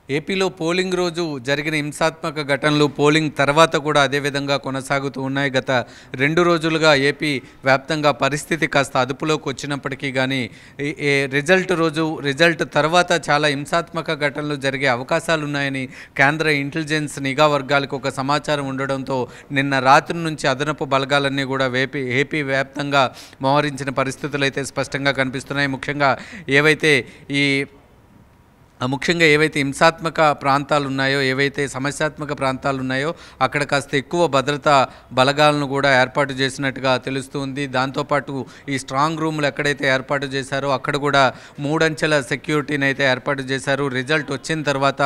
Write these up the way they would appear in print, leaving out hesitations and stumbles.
ఏపీలో పోలింగ్ రోజు జరిగిన హింసాత్మక ఘటనలు పోలింగ్ తర్వాత కూడా అదేవిధంగా కొనసాగుతూ ఉన్నాయి. గత 2 రోజులుగా ఏపీ వ్యాప్తంగా పరిస్థితి కాస్త అదుపులోకి వచ్చినప్పటికీ కానీ రిజల్ట్ తర్వాత చాలా హింసాత్మక ఘటనలు జరిగే అవకాశాలు ఉన్నాయని కేంద్ర ఇంటెలిజెన్స్ నిఘా వర్గాలకు ఒక సమాచారం ఉండడంతో నిన్న రాత్రి నుంచి అదనపు బలగాలన్నీ కూడా ఏపీ వ్యాప్తంగా మోహరించిన పరిస్థితులు అయితే స్పష్టంగా కనిపిస్తున్నాయి. ముఖ్యంగా ఏవైతే హింసాత్మక ప్రాంతాలు ఉన్నాయో, ఏవైతే సమస్యాత్మక ప్రాంతాలు ఉన్నాయో అక్కడ కాస్త ఎక్కువ భద్రతా బలగాలను కూడా ఏర్పాటు చేసినట్టుగా తెలుస్తుంది. దాంతోపాటు ఈ స్ట్రాంగ్ రూమ్లు ఎక్కడైతే ఏర్పాటు చేశారో అక్కడ కూడా 3 అంచెల సెక్యూరిటీని అయితే ఏర్పాటు చేశారు. రిజల్ట్ వచ్చిన తర్వాత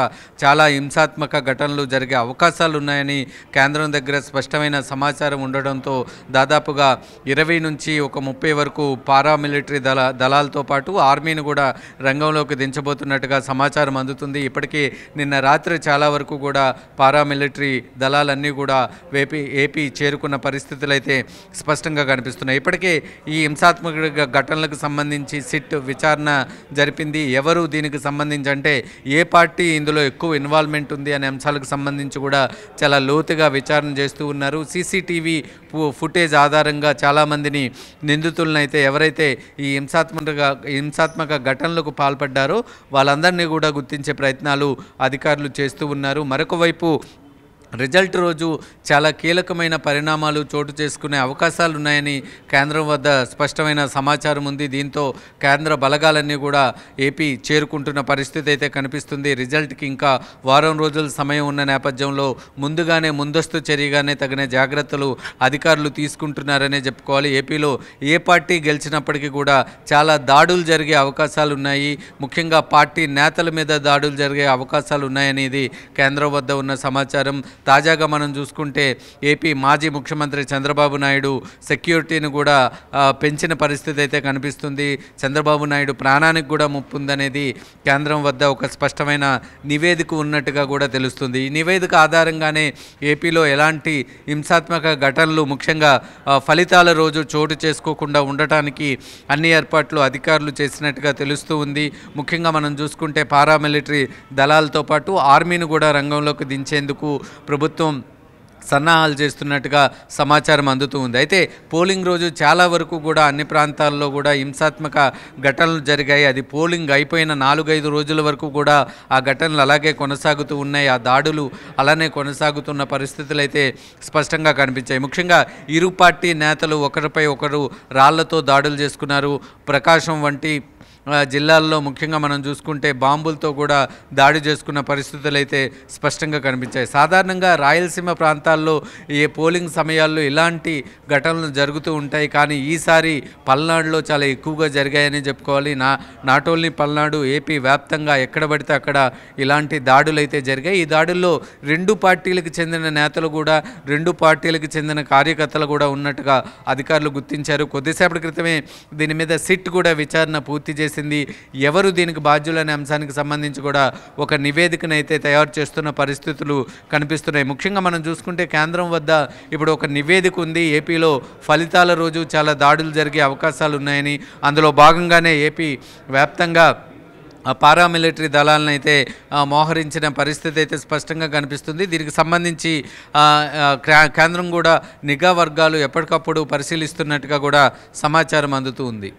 చాలా హింసాత్మక ఘటనలు జరిగే అవకాశాలు ఉన్నాయని కేంద్రం దగ్గర స్పష్టమైన సమాచారం ఉండడంతో దాదాపుగా 20 నుంచి ఒక 30 వరకు పారామిలిటరీ దళాలతో పాటు ఆర్మీని కూడా రంగంలోకి దించబోతున్నట్టుగా సమాచారం అందుతుంది. ఇప్పటికీ నిన్న రాత్రి చాలా వరకు కూడా పారామిలిటరీ దళాలన్నీ కూడా ఏపీ చేరుకున్న పరిస్థితులు అయితే స్పష్టంగా కనిపిస్తున్నాయి. ఇప్పటికే ఈ హింసాత్మక ఘటనలకు సంబంధించి సిట్ విచారణ జరిపింది. ఎవరు దీనికి సంబంధించి అంటే ఏ పార్టీ ఇందులో ఎక్కువ ఇన్వాల్వ్మెంట్ ఉంది అనే అంశాలకు సంబంధించి కూడా చాలా లోతుగా విచారణ చేస్తూ ఉన్నారు. సీసీటీవీ ఫుటేజ్ ఆధారంగా చాలామందిని నిందితులను అయితే ఎవరైతే ఈ హింసాత్మక ఘటనలకు పాల్పడ్డారో వాళ్ళందరినీ కూడా గుర్తించే ప్రయత్నాలు అధికారులు చేస్తూ ఉన్నారు. మరొక వైపు రిజల్ట్ రోజు చాలా కీలకమైన పరిణామాలు చోటు చేసుకునే అవకాశాలు ఉన్నాయని కేంద్రం వద్ద స్పష్టమైన సమాచారం ఉంది. దీంతో కేంద్ర బలగాలన్నీ కూడా ఏపీ చేరుకుంటున్న పరిస్థితి అయితే కనిపిస్తుంది. రిజల్ట్కి ఇంకా వారం రోజుల సమయం ఉన్న నేపథ్యంలో ముందస్తు చర్యగానే తగిన జాగ్రత్తలు అధికారులు తీసుకుంటున్నారనే చెప్పుకోవాలి. ఏపీలో ఏ పార్టీ గెలిచినప్పటికీ కూడా చాలా దాడులు జరిగే అవకాశాలు ఉన్నాయి. ముఖ్యంగా పార్టీ నేతల మీద దాడులు జరిగే అవకాశాలు ఉన్నాయనేది కేంద్రం వద్ద ఉన్న సమాచారం. తాజాగా మనం చూసుకుంటే ఏపీ మాజీ ముఖ్యమంత్రి చంద్రబాబు నాయుడు సెక్యూరిటీని కూడా పెంచిన పరిస్థితి అయితే కనిపిస్తుంది. చంద్రబాబు నాయుడు ప్రాణానికి కూడా ముప్పు ఉందనేది కేంద్రం వద్ద ఒక స్పష్టమైన నివేదిక ఉన్నట్టుగా కూడా తెలుస్తుంది. ఈ నివేదిక ఆధారంగానే ఏపీలో ఎలాంటి హింసాత్మక ఘటనలు ముఖ్యంగా ఫలితాల రోజు చోటు చేసుకోకుండా ఉండటానికి అన్ని ఏర్పాట్లు అధికారులు చేసినట్టుగా తెలుస్తూ ఉంది. ముఖ్యంగా మనం చూసుకుంటే పారామిలిటరీ దళాలతో పాటు ఆర్మీని కూడా రంగంలోకి దించేందుకు ప్రభుత్వం సన్నాహాలు చేస్తున్నట్టుగా సమాచారం అందుతూ ఉంది. అయితే పోలింగ్ రోజు చాలా వరకు కూడా అన్ని ప్రాంతాల్లో కూడా హింసాత్మక ఘటనలు జరిగాయి. అది పోలింగ్ అయిపోయిన 4-5 రోజుల వరకు కూడా ఆ ఘటనలు అలాగే కొనసాగుతూ ఉన్నాయి. ఆ దాడులు అలానే కొనసాగుతున్న పరిస్థితులు అయితే స్పష్టంగా కనిపించాయి. ముఖ్యంగా ఇరు పార్టీ నేతలు ఒకరిపై ఒకరు రాళ్లతో దాడులు చేసుకున్నారు. ప్రకాశం వంటి జిల్లాల్లో ముఖ్యంగా మనం చూసుకుంటే బాంబులతో కూడా దాడి చేసుకున్న పరిస్థితులు అయితే స్పష్టంగా కనిపించాయి. సాధారణంగా రాయలసీమ ప్రాంతాల్లో ఏ పోలింగ్ సమయాల్లో ఇలాంటి ఘటనలు జరుగుతూ ఉంటాయి. కానీ ఈసారి పల్నాడులో చాలా ఎక్కువగా జరిగాయని చెప్పుకోవాలి. నాట్ ఓన్లీ పల్నాడు, ఏపీ వ్యాప్తంగా ఎక్కడ పడితే అక్కడ ఇలాంటి దాడులు అయితే జరిగాయి. ఈ దాడుల్లో 2 పార్టీలకు చెందిన నేతలు కూడా 2 పార్టీలకు చెందిన కార్యకర్తలు కూడా ఉన్నట్టుగా అధికారులు గుర్తించారు. కొద్దిసేపటి క్రితమే దీని మీద సిట్ కూడా విచారణ పూర్తి చేసింది. ఎవరు దీనికి బాధ్యులనే అంశానికి సంబంధించి కూడా ఒక నివేదికను అయితే తయారు చేస్తున్న పరిస్థితులు కనిపిస్తున్నాయి. ముఖ్యంగా మనం చూసుకుంటే కేంద్రం వద్ద ఇప్పుడు ఒక నివేదిక ఉంది. ఏపీలో ఫలితాల రోజు చాలా దాడులు జరిగే అవకాశాలు ఉన్నాయని, అందులో భాగంగానే ఏపీ వ్యాప్తంగా పారామిలిటరీ దళాలను అయితే మోహరించిన పరిస్థితి అయితే స్పష్టంగా కనిపిస్తుంది. దీనికి సంబంధించి కేంద్రం కూడా నిఘా వర్గాలు ఎప్పటికప్పుడు పరిశీలిస్తున్నట్టుగా కూడా సమాచారం అందుతూ ఉంది.